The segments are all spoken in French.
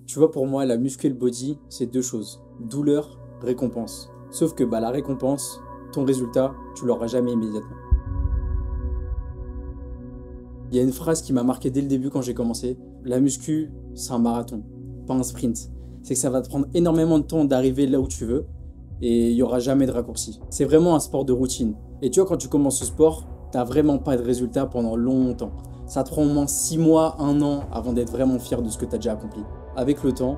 Tu vois, pour moi, la muscu et le body, c'est deux choses. Douleur, récompense. Sauf que la récompense, ton résultat, tu l'auras jamais immédiatement. Il y a une phrase qui m'a marqué dès le début quand j'ai commencé. La muscu, c'est un marathon, pas un sprint. C'est que ça va te prendre énormément de temps d'arriver là où tu veux et il n'y aura jamais de raccourci. C'est vraiment un sport de routine. Et tu vois, quand tu commences ce sport, tu n'as vraiment pas de résultat pendant longtemps. Ça te prend au moins 6 mois, 1 an avant d'être vraiment fier de ce que tu as déjà accompli. Avec le temps,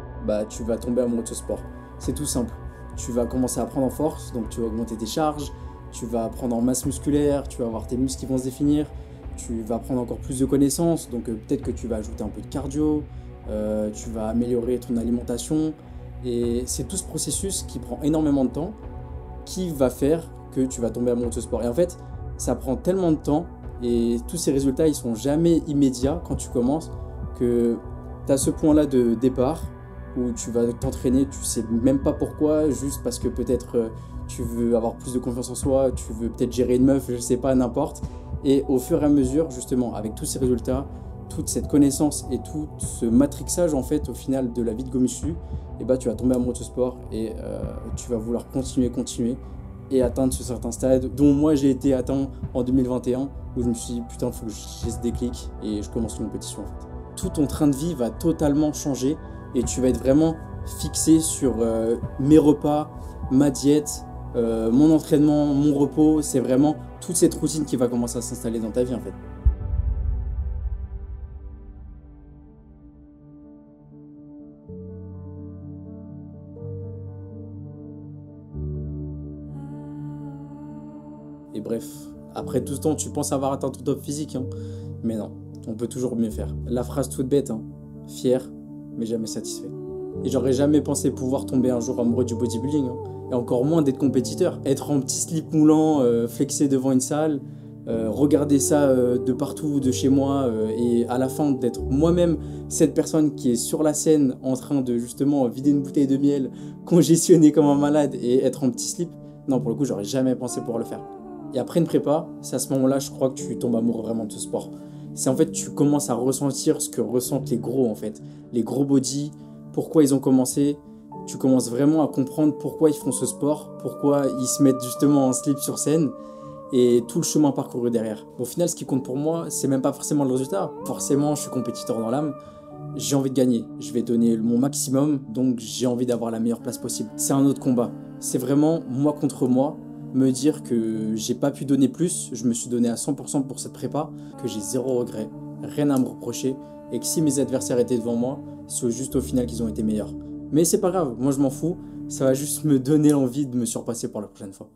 tu vas tomber amoureux de ce sport. C'est tout simple. Tu vas commencer à prendre en force, donc tu vas augmenter tes charges, tu vas prendre en masse musculaire, tu vas avoir tes muscles qui vont se définir, tu vas prendre encore plus de connaissances, donc peut-être que tu vas ajouter un peu de cardio, tu vas améliorer ton alimentation. Et c'est tout ce processus qui prend énormément de temps qui va faire que tu vas tomber amoureux de ce sport. Et en fait, ça prend tellement de temps et tous ces résultats, ils sont jamais immédiats quand tu commences que tu as ce point-là de départ où tu vas t'entraîner, tu sais même pas pourquoi, juste parce que peut-être tu veux avoir plus de confiance en soi, tu veux peut-être gérer une meuf, je sais pas, n'importe. Et au fur et à mesure, justement, avec tous ces résultats, toute cette connaissance et tout ce matrixage en fait au final de la vie de Gomuscu, tu vas tomber amoureux de ce sport et tu vas vouloir continuer et atteindre ce certain stade dont moi j'ai été atteint en 2021 où je me suis dit putain, il faut que j'ai ce déclic et je commence une compétition en fait. Tout ton train de vie va totalement changer et tu vas être vraiment fixé sur mes repas, ma diète, mon entraînement, mon repos. C'est vraiment toute cette routine qui va commencer à s'installer dans ta vie en fait. Et bref, après tout ce temps, tu penses avoir atteint ton top physique, hein. Mais non, on peut toujours mieux faire. La phrase toute bête, hein. Fier, mais jamais satisfait. Et j'aurais jamais pensé pouvoir tomber un jour amoureux du bodybuilding, hein. Et encore moins d'être compétiteur. Être en petit slip moulant, flexé devant une salle, regarder ça de partout, de chez moi, et à la fin d'être moi-même cette personne qui est sur la scène en train de justement vider une bouteille de miel, congestionner comme un malade et être en petit slip. Non, pour le coup, j'aurais jamais pensé pouvoir le faire. Et après une prépa, c'est à ce moment-là, je crois que tu tombes amoureux vraiment de ce sport. C'est en fait, tu commences à ressentir ce que ressentent les gros en fait. Les gros body, pourquoi ils ont commencé. Tu commences vraiment à comprendre pourquoi ils font ce sport, pourquoi ils se mettent justement en slip sur scène et tout le chemin parcouru derrière. Au final, ce qui compte pour moi, c'est même pas forcément le résultat. Forcément, je suis compétiteur dans l'âme. J'ai envie de gagner. Je vais donner mon maximum, donc j'ai envie d'avoir la meilleure place possible. C'est un autre combat. C'est vraiment moi contre moi. Me dire que j'ai pas pu donner plus, je me suis donné à 100% pour cette prépa, que j'ai zéro regret, rien à me reprocher, et que si mes adversaires étaient devant moi, c'est juste au final qu'ils ont été meilleurs. Mais c'est pas grave, moi je m'en fous, ça va juste me donner l'envie de me surpasser pour la prochaine fois.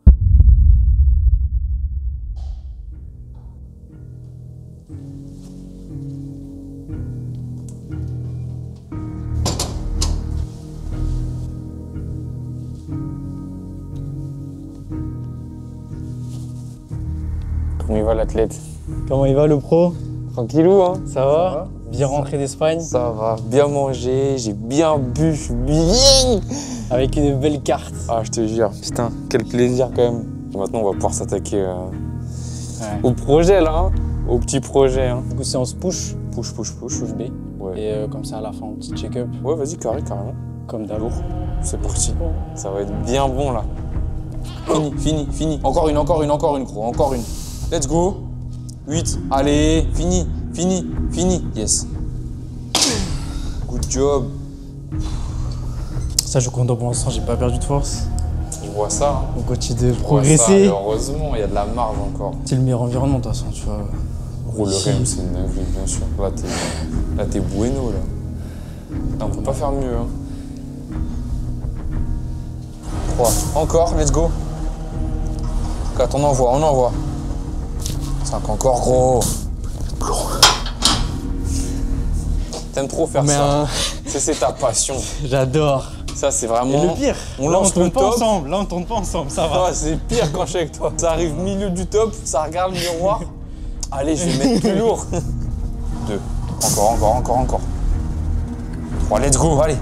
Comment il va l'athlète? Comment il va le pro? Tranquillou, hein? Ça va? Bien rentré d'Espagne? Ça va, bien mangé, j'ai bien bu, je suis bien. Avec une belle carte. Ah, je te jure, putain, quel plaisir quand même. Maintenant, on va pouvoir s'attaquer au projet là, hein? Au petit projet. Hein. Du coup, séance push. Push Push B. Ouais. Et comme ça, à la fin, un petit check-up. Ouais, vas-y, carrément. Comme d'abord. C'est parti. Ça va être bien bon là. Fini. Encore une, gros, encore une. Let's go. 8. Allez, fini. Yes. Good job. Ça, je compte pour l'instant, j'ai pas perdu de force. Je vois ça. Hein. On continue de progresser. Heureusement, il y a de la marge encore. C'est le meilleur environnement, de toute façon, tu vois. Gros, le REM, c'est une dinguerie, bien sûr. Là, t'es bueno, là. Là, on peut pas faire mieux, hein. 3. Encore, let's go. 4, on envoie. 5 encore, gros. T'aimes trop faire ça. C'est ta passion. J'adore. Ça, c'est vraiment... Et le pire, on lance le top. Là, on tourne pas ensemble, ça va. Ah, c'est pire quand je suis avec toi. Ça arrive milieu du top, ça regarde le miroir. Allez, je vais mettre plus lourd. 2. Encore. 3, let's go, allez.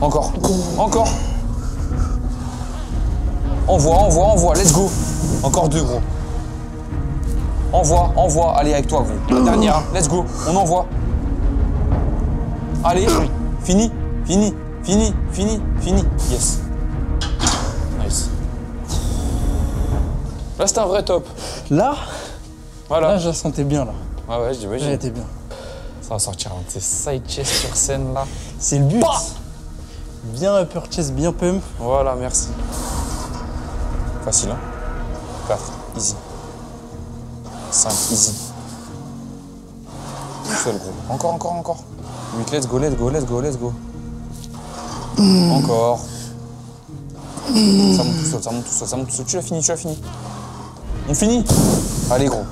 Encore. Envoie, let's go. Encore 2, gros. Envoie, allez avec toi, gros. La dernière, let's go, on envoie. Allez, fini, fini, fini, fini, fini. Yes. Nice. Là, c'est un vrai top. Là, Voilà. là, je la sentais bien, là. Ah ouais, Là, j'imagine. elle était bien. Ça va sortir un de ces side chest sur scène là. C'est le but. Bien upper chest, bien pump. Voilà, merci. Facile, hein. 4, easy. 5, easy. Tout seul, gros. Encore, encore, encore. 8, let's go, let's go, let's go, let's go. Encore. Ça monte tout seul, ça monte tout seul, ça monte tout seul. Tu l'as fini, tu l'as fini. On finit. Allez, gros.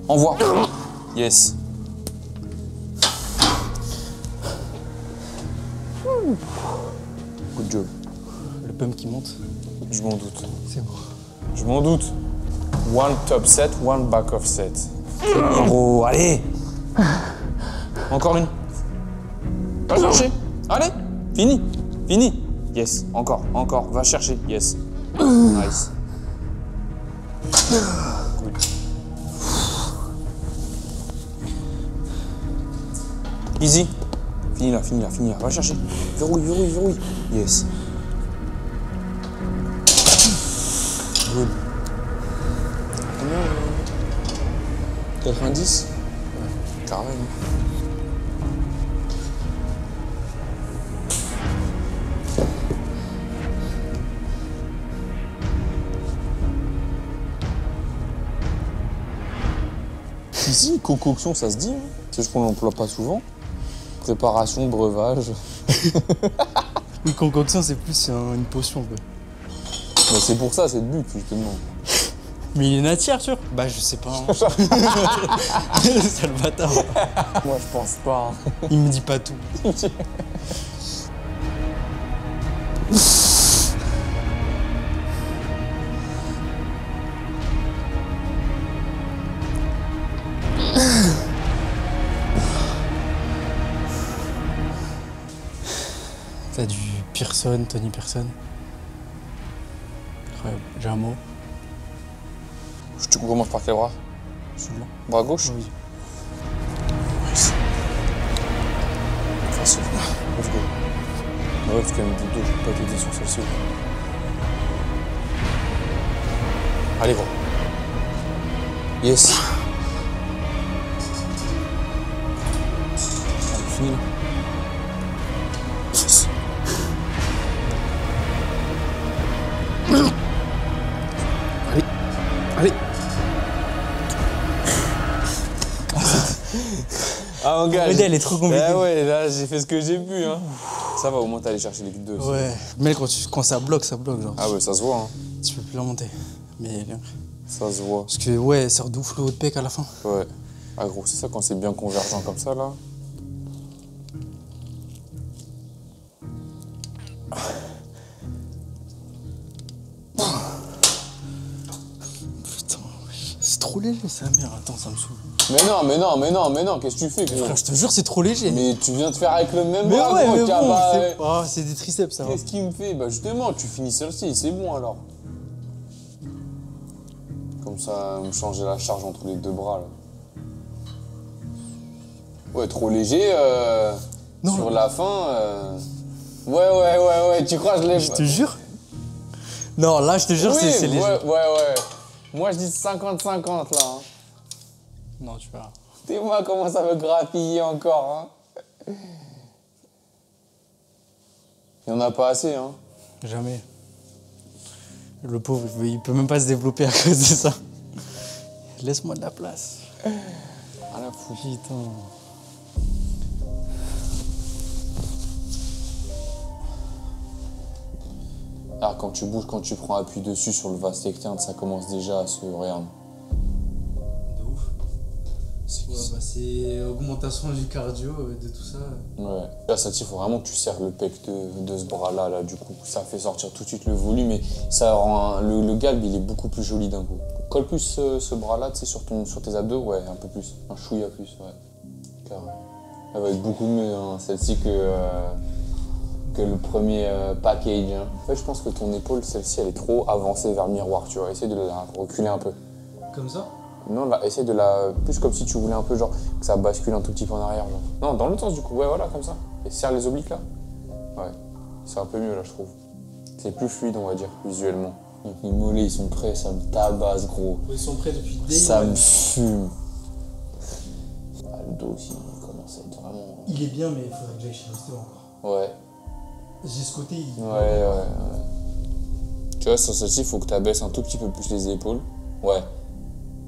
Envoie. Yes. Good job. Le pump qui monte. Je m'en doute. C'est beau. Je m'en doute. One top set, one back off set. Gros, allez. Encore une. Va chercher. Allez. Fini. Fini. Yes. Encore, encore. Va chercher. Yes. Nice. Cool. Easy. Fini là, fini là, fini là. Va chercher. Verrouille, verrouille, verrouille. Yes. Good. Combien 90 ouais. Carrément. Ici, concoction, ça se dit. Hein. C'est juste qu'on l'emploie pas souvent. Préparation, breuvage. Oui, concoction, c'est plus une potion, quoi. Mais c'est pour ça, c'est le but, justement. Mais il est nature, sûr? Bah, je sais pas. Hein. C'est le bâtard. Moi, je pense pas. Hein. Il me dit pas tout. T'as du Pearson, Tony Pearson. Incroyable. J'ai un mot. Tu commences par quel bras? Celui-là. Bras gauche? Oui. Nice. Facile. Let's go. Ouais, parce qu'il y a une boule d'eau, je peux pas t'aider sur celle-ci. Allez, gros. Yes. On finit là. Yes. Allez. Allez. Ah mon gars, Elle est trop compliquée. Ah ouais, là j'ai fait ce que j'ai pu hein. Ça va, au moins t'es allé chercher les deux. Ouais, mais quand ça bloque genre. Ah ouais, ça se voit hein. Tu peux plus la monter. Mais ça se voit. parce que ouais, ça redoufle le haut de pec à la fin. Ouais. Ah gros, c'est ça quand c'est bien convergent comme ça là. Putain, c'est trop léger ça, merde. Attends, ça me saoule. Mais non, qu'est-ce que tu fais gros? Frère, je te jure, c'est trop léger. Mais tu viens de faire avec le même Mais bras ouais, gros, mais bon, ouais. c'est des triceps ça. Qu'est-ce qu'il me fait? Bah justement, tu finis celle-ci, c'est bon alors. Comme ça, me changer la charge entre les deux bras là. Ouais, trop léger Non, sur la fin. Ouais, tu crois que je l'ai... Je te jure. Non, là, je te jure, oui, c'est léger. Ouais. Moi, je dis 50-50 là. Hein. Non, tu vois. Dis-moi comment ça veut grappiller encore. Hein. Il n'y en a pas assez. Hein. Jamais. Le pauvre, il peut même pas se développer à cause de ça. Laisse-moi de la place. Ah la fou. Putain. Ah, quand tu bouges, quand tu prends appui dessus sur le vaste externe, ça commence déjà à se... Regarde. De ouf. C'est augmentation du cardio, de tout ça. Ouais. Là, ça, il faut vraiment que tu serres le pec de ce bras-là, là, du coup. Ça fait sortir tout de suite le volume et ça rend le galbe, il est beaucoup plus joli d'un coup. Colle plus ce bras-là, tu sais, sur tes abdos, ouais, un peu plus. Un chouïa plus, ouais. Carrément. Elle va être beaucoup mieux, hein, celle-ci, que le premier package. Hein. En fait, je pense que ton épaule, celle-ci, elle est trop avancée vers le miroir, tu vois. Essaye de la reculer un peu. Comme ça? Non, là, essaye de la... Plus comme si tu voulais un peu, genre, que ça bascule un tout petit peu en arrière, genre. Non, dans l'autre sens, du coup. Ouais, voilà, comme ça. Et serre les obliques, là. Ouais. C'est un peu mieux, là, je trouve. C'est plus fluide, on va dire, visuellement. Donc, les mollets, ils sont prêts, ça me tabasse, gros. Ils sont prêts depuis des Ça me fume. Ah, le dos aussi, il commence à être vraiment... Il est bien, mais il faudrait que j'aille chez l'ostéo encore. Ouais. J'ai ce côté, Ouais. Tu vois, sur celle-ci, il faut que tu abaisses un tout petit peu plus les épaules. Ouais.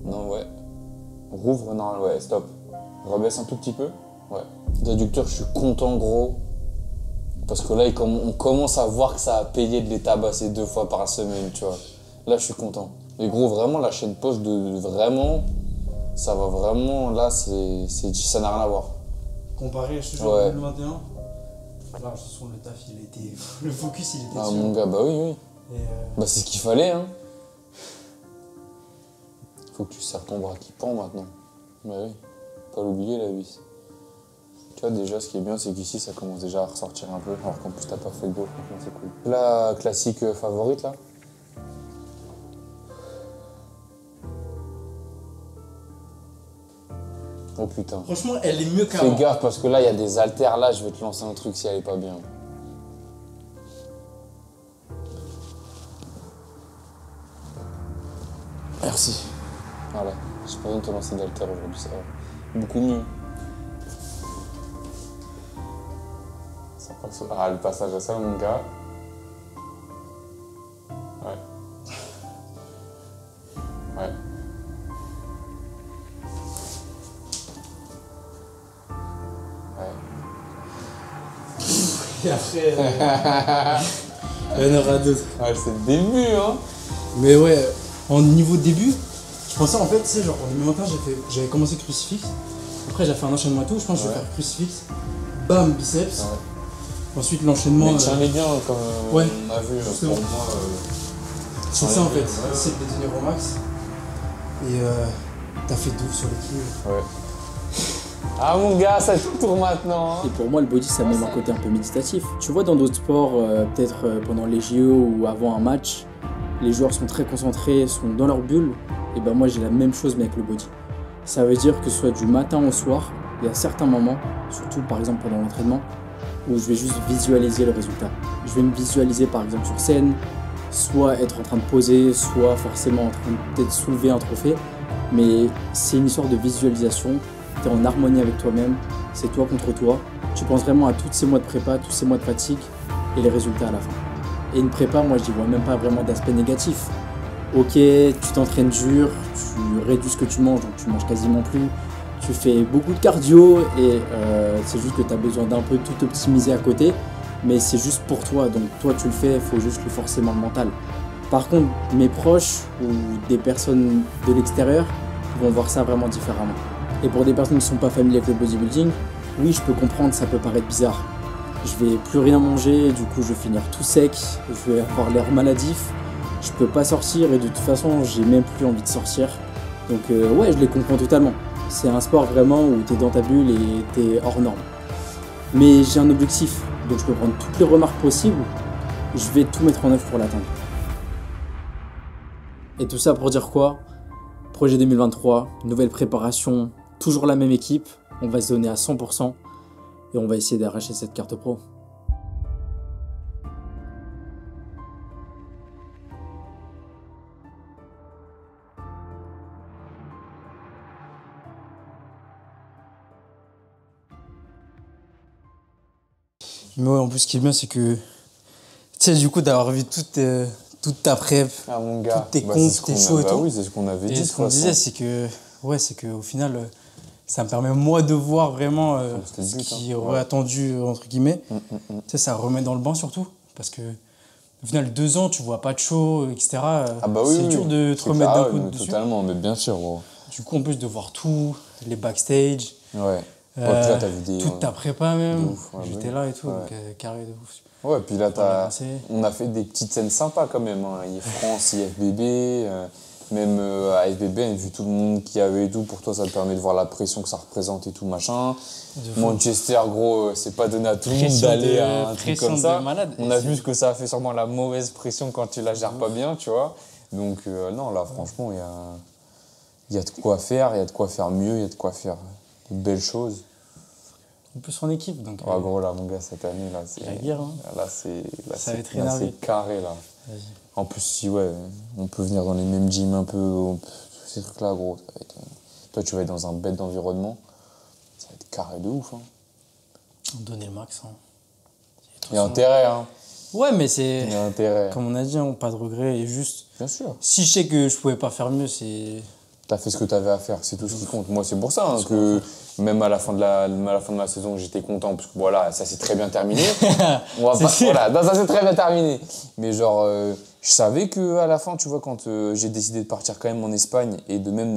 Non, ouais. Rouvre, non, ouais, stop. Rebaisse un tout petit peu. Ouais. Réducteur, je suis content, gros. Parce que là, on commence à voir que ça a payé de les tabasser 2 fois par semaine, tu vois. Là, je suis content. Et gros, vraiment, la chaîne poste vraiment, ça va vraiment, là, ça n'a rien à voir. Comparé à ce genre Ouais. 2021, là, je sens le taf, il était... Le focus, il était Ah, dessus. mon gars, bah oui. Et Bah, c'est ce qu'il fallait, hein. Faut que tu serres ton bras qui pend maintenant. Bah oui, pas l'oublier la vis. Tu vois, déjà, ce qui est bien, c'est qu'ici, ça commence déjà à ressortir un peu. Alors qu'en plus, t'as pas fait de dos, franchement, c'est cool. La classique favorite, là. Oh putain. franchement, elle est mieux Fais qu'avant. gaffe, parce que là, il y a des haltères, là, je vais te lancer un truc si elle est pas bien. Merci. Voilà, j'ai pas besoin de te lancer d'haltères aujourd'hui, ça va beaucoup mieux. Ça passe au... Ah, le passage à ça, mon gars. Ouais. Ouais. Ouais. Et après, il y en aura d'autres. Ouais, c'est le début, hein. Mais ouais, en niveau début, je pensais en fait, tu sais, genre en 2021, j'avais commencé crucifix. Après, j'ai fait un enchaînement et tout. Je pense que je vais Ouais. faire crucifix, bam, biceps. Ouais. Ensuite, l'enchaînement. Mais tiens-les bien, comme ouais, on a vu, justement. pour moi. C'est ça en fait, Ouais. c'est de les tenir au max. Et t'as fait 12 sur l'équilibre. Ouais. Ah mon gars, ça tourne maintenant. Hein. Et pour moi, le body, ça a même un côté un peu méditatif. Tu vois, dans d'autres sports, peut-être pendant les JO ou avant un match, les joueurs sont très concentrés, sont dans leur bulle. Et ben moi, j'ai la même chose, mais avec le body. Ça veut dire que ce soit du matin au soir, il y a certains moments, surtout par exemple pendant l'entraînement, où je vais juste visualiser le résultat. Je vais me visualiser par exemple sur scène, soit être en train de poser, soit forcément en train de peut-être soulever un trophée. Mais c'est une histoire de visualisation. Tu es en harmonie avec toi-même, c'est toi contre toi. Tu penses vraiment à tous ces mois de prépa, tous ces mois de fatigue et les résultats à la fin. Et une prépa, moi je n'y vois même pas vraiment d'aspect négatif. Ok, tu t'entraînes dur, tu réduis ce que tu manges, donc tu manges quasiment plus. Tu fais beaucoup de cardio et c'est juste que tu as besoin d'un peu tout optimiser à côté. Mais c'est juste pour toi, donc toi tu le fais, il faut juste lui forcer le mental. Par contre, mes proches ou des personnes de l'extérieur vont voir ça vraiment différemment. Et pour des personnes qui ne sont pas familières avec le bodybuilding, oui, je peux comprendre, ça peut paraître bizarre. Je vais plus rien manger, du coup je vais finir tout sec, je vais avoir l'air maladif, je peux pas sortir et de toute façon j'ai même plus envie de sortir. Donc ouais, je les comprends totalement. C'est un sport vraiment où tu es dans ta bulle et tu es hors norme. Mais j'ai un objectif, donc je peux prendre toutes les remarques possibles, je vais tout mettre en œuvre pour l'atteindre. Et tout ça pour dire quoi? Projet 2023, nouvelle préparation, toujours la même équipe, on va se donner à 100% et on va essayer d'arracher cette carte pro. Mais ouais, en plus, ce qui est bien, c'est que, tu sais, du coup, d'avoir vu toute ta prep, Ah mon gars, toutes tes bah, comptes, c'est ce tes qu'on shows a- et bah tout. oui, c'est ce qu'on avait Et dit. ce qu'on disait, c'est que, ouais, c'est qu'au final, ça me permet moi de voir vraiment C'était le ce but, qui hein. aurait Ouais. attendu, entre guillemets. Tu sais, ça remet dans le banc surtout, parce que au final, 2 ans, tu vois pas de show, etc. Ah bah oui, c'est oui, dur de te c'est remettre clair, d'un coup mais dessus. totalement, mais bien sûr, gros. Du coup, en plus de voir tout, les backstage, Ouais. Puis là, t'as vu des... toute ta prépa même, de ouf, ouais, j'étais oui. là et tout, Ouais. donc carré de ouf. Ouais, puis là, On a avancé. on a fait des petites scènes sympas quand même. Hein. Il y a France, IFBB, même à FBB, vu tout le monde qu'il y avait et tout, pour toi, ça te permet de voir la pression que ça représente et tout, machin. De fou. Manchester, gros, c'est pas donné à tout le monde Pression d'aller de- à un truc pression comme de ça. malade. On Et a c'est- vu ce que ça a fait sûrement la mauvaise pression quand tu la gères pas bien, tu vois. Donc, non, là, franchement, il y a de quoi faire, il y a de quoi faire mieux, il y a de quoi faire de belles choses. En plus en équipe, donc. Ouais, gros, là, mon gars, cette année, là, c'est. La guerre, hein. Là, c'est. Ça va être là, énervé. c'est carré, là. Vas-y. En plus, si, ouais, on peut venir dans les mêmes gyms un peu. Ces trucs-là, gros. Ça va être, toi, tu vas être dans un bête d'environnement. Ça va être carré de ouf, hein. Donner le max. Hein. Il y a intérêt, hein. Ouais, mais c'est. Il y a intérêt. Comme on a dit, hein, pas de regrets. Et juste. Bien sûr. Si je sais que je pouvais pas faire mieux, c'est. T'as fait ce que t'avais à faire, c'est tout ce qui compte. Moi, c'est pour ça hein, que même à la fin de ma saison, j'étais content parce que voilà, ça s'est très bien terminé. On va pas, voilà, non, ça s'est très bien terminé. Mais genre, je savais que à la fin, tu vois, quand j'ai décidé de partir quand même en Espagne et de même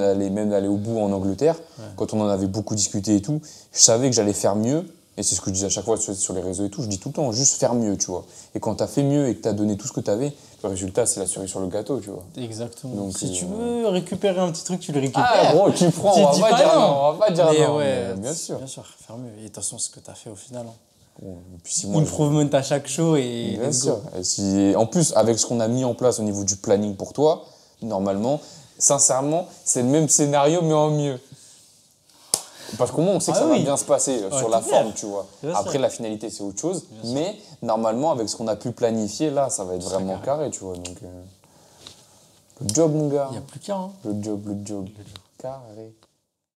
d'aller au bout en Angleterre, quand on en avait beaucoup discuté et tout, je savais que j'allais faire mieux. Et c'est ce que je dis à chaque fois sur les réseaux et tout, je dis tout le temps, juste faire mieux, tu vois. Et quand t'as fait mieux et que t'as donné tout ce que t'avais, le résultat, c'est la cerise sur le gâteau, tu vois. Exactement. Donc, si tu veux récupérer un petit truc, tu le récupères. Ah gros, tu prends, Tu on dis va pas pas dire non. non, on va pas dire Mais non, ouais, mais bien sûr. Bien sûr, faire mieux. Et de toute façon, c'est ce que t'as fait au final. Hein. Bon, et puis si moi, Improvement à chaque show et bien let's sûr. go. Et si, en plus, avec ce qu'on a mis en place au niveau du planning pour toi, normalement, sincèrement, c'est le même scénario, mais en mieux. Parce qu'au moins, on sait que ça va bien se passer sur la forme, tu vois. Après, la finalité, c'est autre chose. Mais normalement, avec ce qu'on a pu planifier, là, ça va être vraiment carré, tu vois. Donc, le job, mon gars. Il n'y a plus qu'un. Hein. Le job. Carré.